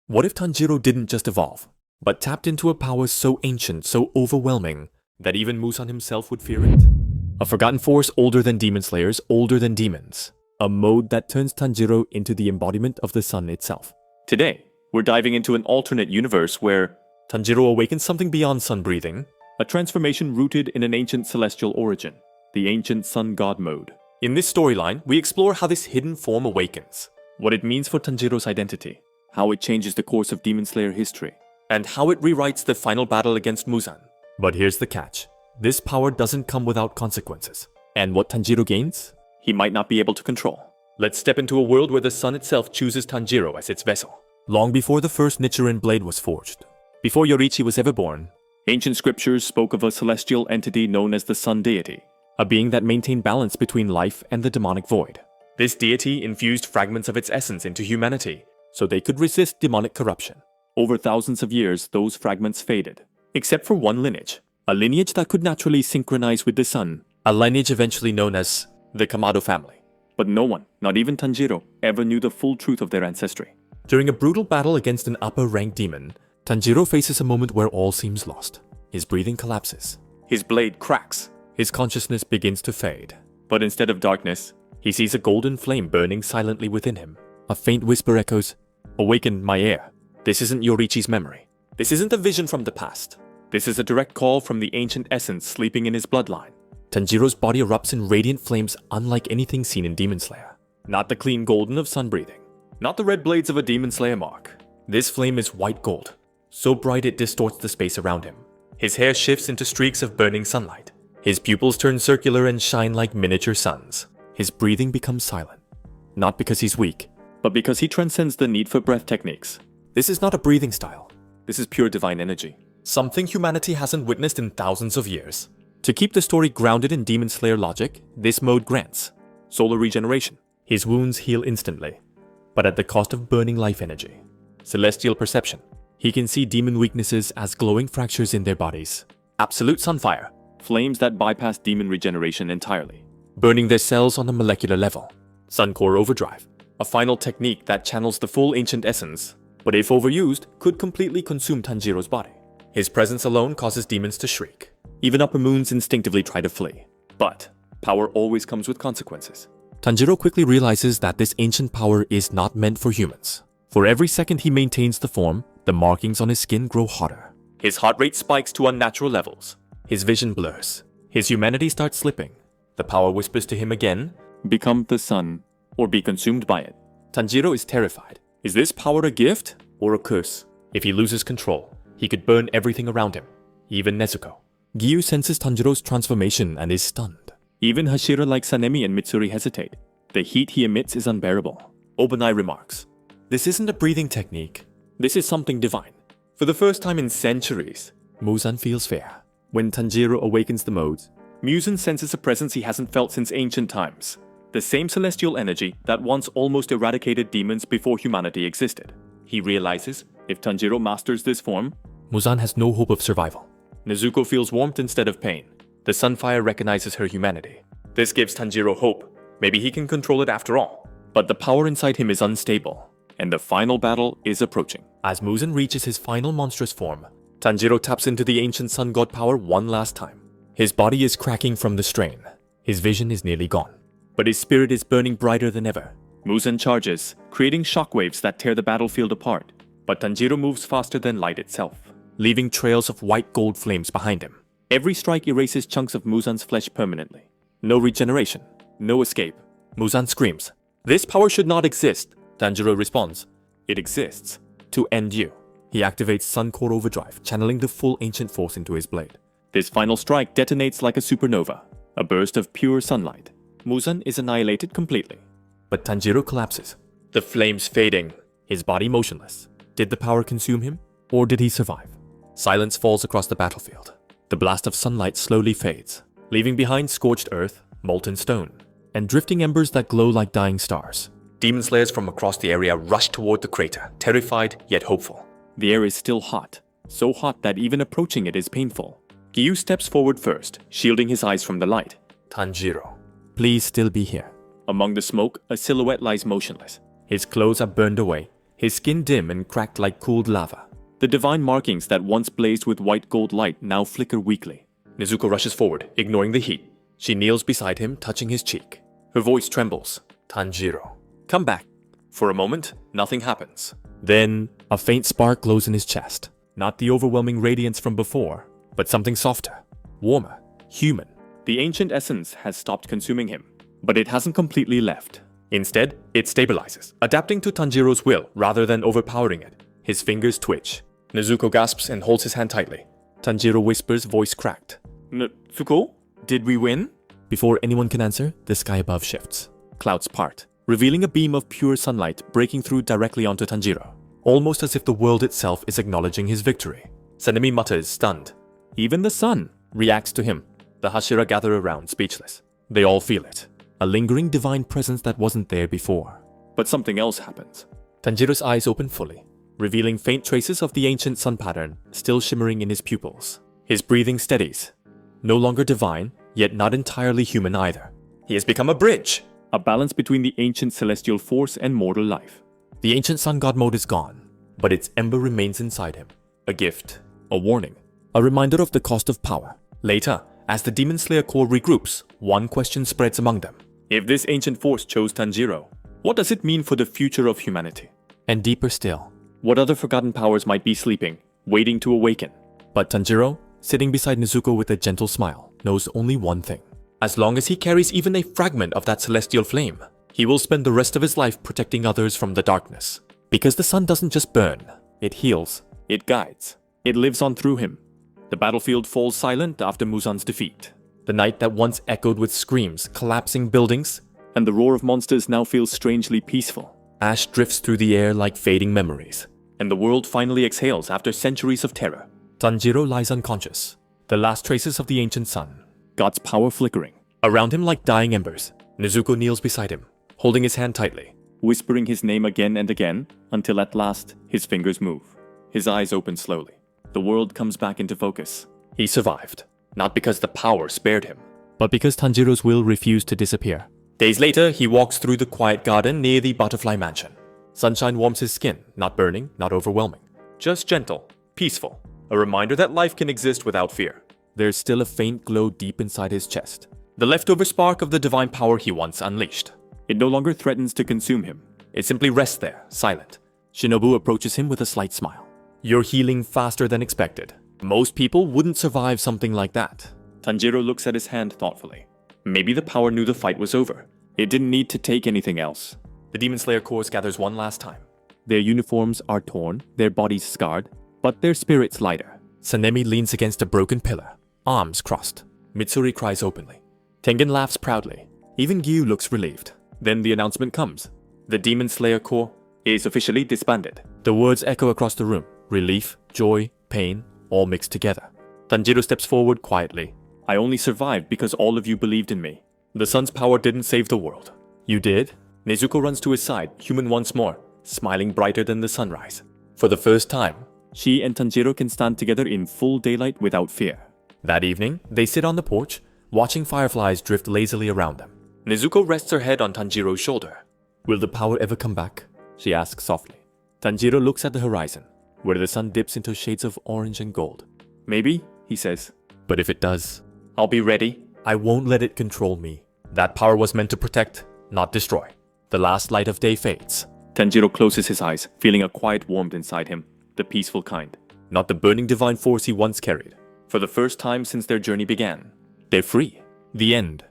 What if Tanjiro didn't just evolve, but tapped into a power so ancient, so overwhelming, that even Muzan himself would fear it? A forgotten force older than demon slayers, older than demons. A mode that turns Tanjiro into the embodiment of the sun itself. Today, we're diving into an alternate universe where Tanjiro awakens something beyond sun breathing, a transformation rooted in an ancient celestial origin, the ancient sun god mode. In this storyline, we explore how this hidden form awakens, what it means for Tanjiro's identity, how it changes the course of Demon Slayer history, and how it rewrites the final battle against Muzan. But here's the catch. This power doesn't come without consequences. And what Tanjiro gains, he might not be able to control. Let's step into a world where the sun itself chooses Tanjiro as its vessel. Long before the first Nichirin blade was forged, before Yoriichi was ever born, ancient scriptures spoke of a celestial entity known as the Sun Deity, a being that maintained balance between life and the demonic void. This deity infused fragments of its essence into humanity, so they could resist demonic corruption. Over thousands of years, those fragments faded, except for one lineage, a lineage that could naturally synchronize with the sun, a lineage eventually known as the Kamado family. But no one, not even Tanjiro, ever knew the full truth of their ancestry. During a brutal battle against an upper-ranked demon, Tanjiro faces a moment where all seems lost. His breathing collapses. His blade cracks. His consciousness begins to fade. But instead of darkness, he sees a golden flame burning silently within him. A faint whisper echoes, "Awaken my heir." This isn't Yoriichi's memory. This isn't a vision from the past. This is a direct call from the ancient essence sleeping in his bloodline. Tanjiro's body erupts in radiant flames unlike anything seen in Demon Slayer. Not the clean golden of sun breathing. Not the red blades of a Demon Slayer mark. This flame is white gold, so bright it distorts the space around him. His hair shifts into streaks of burning sunlight. His pupils turn circular and shine like miniature suns. His breathing becomes silent. Not because he's weak, but because he transcends the need for breath techniques. This is not a breathing style. This is pure divine energy. Something humanity hasn't witnessed in thousands of years. To keep the story grounded in Demon Slayer logic, this mode grants solar regeneration. His wounds heal instantly, but at the cost of burning life energy. Celestial perception. He can see demon weaknesses as glowing fractures in their bodies. Absolute sunfire. Flames that bypass demon regeneration entirely, burning their cells on a molecular level. Sun core overdrive. A final technique that channels the full ancient essence, but if overused, could completely consume Tanjiro's body. His presence alone causes demons to shriek. Even upper moons instinctively try to flee. But power always comes with consequences. Tanjiro quickly realizes that this ancient power is not meant for humans. For every second he maintains the form, the markings on his skin grow hotter. His heart rate spikes to unnatural levels. His vision blurs. His humanity starts slipping. The power whispers to him again, "Become the sun, or be consumed by it." Tanjiro is terrified. Is this power a gift or a curse? If he loses control, he could burn everything around him, even Nezuko. Giyu senses Tanjiro's transformation and is stunned. Even Hashira like Sanemi and Mitsuri hesitate. The heat he emits is unbearable. Obanai remarks, "This isn't a breathing technique. This is something divine." For the first time in centuries, Muzan feels fear. When Tanjiro awakens the modes, Muzan senses a presence he hasn't felt since ancient times. The same celestial energy that once almost eradicated demons before humanity existed. He realizes, if Tanjiro masters this form, Muzan has no hope of survival. Nezuko feels warmth instead of pain. The sunfire recognizes her humanity. This gives Tanjiro hope. Maybe he can control it after all. But the power inside him is unstable, and the final battle is approaching. As Muzan reaches his final monstrous form, Tanjiro taps into the ancient sun god power one last time. His body is cracking from the strain. His vision is nearly gone. But his spirit is burning brighter than ever. Muzan charges, creating shockwaves that tear the battlefield apart. But Tanjiro moves faster than light itself, leaving trails of white gold flames behind him. Every strike erases chunks of Muzan's flesh permanently. No regeneration, no escape. Muzan screams, "This power should not exist." Tanjiro responds, "It exists to end you." He activates Sun Core Overdrive, channeling the full ancient force into his blade. This final strike detonates like a supernova, a burst of pure sunlight. Muzan is annihilated completely. But Tanjiro collapses, the flames fading, his body motionless. Did the power consume him, or did he survive? Silence falls across the battlefield. The blast of sunlight slowly fades, leaving behind scorched earth, molten stone, and drifting embers that glow like dying stars. Demon slayers from across the area rush toward the crater, terrified yet hopeful. The air is still hot, so hot that even approaching it is painful. Giyu steps forward first, shielding his eyes from the light. "Tanjiro, please still be here." Among the smoke, a silhouette lies motionless. His clothes are burned away, his skin dim and cracked like cooled lava. The divine markings that once blazed with white gold light now flicker weakly. Nezuko rushes forward, ignoring the heat. She kneels beside him, touching his cheek. Her voice trembles. Tanjiro, come back. For a moment, nothing happens. Then, a faint spark glows in his chest. Not the overwhelming radiance from before, but something softer, warmer, human. The ancient essence has stopped consuming him, but it hasn't completely left. Instead, it stabilizes, adapting to Tanjiro's will rather than overpowering it. His fingers twitch. Nezuko gasps and holds his hand tightly. Tanjiro whispers, voice cracked. Nezuko? Did we win? Before anyone can answer, the sky above shifts. Clouds part, revealing a beam of pure sunlight breaking through directly onto Tanjiro, almost as if the world itself is acknowledging his victory. Sanemi mutters, stunned. Even the sun reacts to him. The Hashira gather around, speechless. They all feel it. A lingering divine presence that wasn't there before. But something else happens. Tanjiro's eyes open fully, revealing faint traces of the ancient sun pattern still shimmering in his pupils. His breathing steadies. No longer divine, yet not entirely human either. He has become a bridge. A balance between the ancient celestial force and mortal life. The ancient sun god mode is gone, but its ember remains inside him. A gift, a warning, a reminder of the cost of power. Later, as the Demon Slayer Corps regroups, one question spreads among them. If this ancient force chose Tanjiro, what does it mean for the future of humanity? And deeper still, what other forgotten powers might be sleeping, waiting to awaken? But Tanjiro, sitting beside Nezuko with a gentle smile, knows only one thing. As long as he carries even a fragment of that celestial flame, he will spend the rest of his life protecting others from the darkness. Because the sun doesn't just burn, it heals, it guides, it lives on through him. The battlefield falls silent after Muzan's defeat. The night that once echoed with screams, collapsing buildings, and the roar of monsters now feels strangely peaceful. Ash drifts through the air like fading memories, and the world finally exhales after centuries of terror. Tanjiro lies unconscious, the last traces of the ancient sun, God's power flickering. Around him like dying embers, Nezuko kneels beside him, holding his hand tightly, whispering his name again and again, until at last his fingers move. His eyes open slowly. The world comes back into focus. He survived, not because the power spared him, but because Tanjiro's will refused to disappear. Days later, he walks through the quiet garden near the butterfly mansion. Sunshine warms his skin, not burning, not overwhelming. Just gentle, peaceful, a reminder that life can exist without fear. There's still a faint glow deep inside his chest, the leftover spark of the divine power he once unleashed. It no longer threatens to consume him. It simply rests there, silent. Shinobu approaches him with a slight smile. You're healing faster than expected. Most people wouldn't survive something like that. Tanjiro looks at his hand thoughtfully. Maybe the power knew the fight was over. It didn't need to take anything else. The Demon Slayer Corps gathers one last time. Their uniforms are torn, their bodies scarred, but their spirits lighter. Sanemi leans against a broken pillar, arms crossed. Mitsuri cries openly. Tengen laughs proudly. Even Gyu looks relieved. Then the announcement comes. The Demon Slayer Corps is officially disbanded. The words echo across the room. Relief, joy, pain, all mixed together. Tanjiro steps forward quietly. I only survived because all of you believed in me. The sun's power didn't save the world. You did? Nezuko runs to his side, human once more, smiling brighter than the sunrise. For the first time, she and Tanjiro can stand together in full daylight without fear. That evening, they sit on the porch, watching fireflies drift lazily around them. Nezuko rests her head on Tanjiro's shoulder. Will the power ever come back? She asks softly. Tanjiro looks at the horizon, where the sun dips into shades of orange and gold. Maybe, he says. But if it does, I'll be ready. I won't let it control me. That power was meant to protect, not destroy. The last light of day fades. Tanjiro closes his eyes, feeling a quiet warmth inside him, the peaceful kind. Not the burning divine force he once carried. For the first time since their journey began, they're free. The end.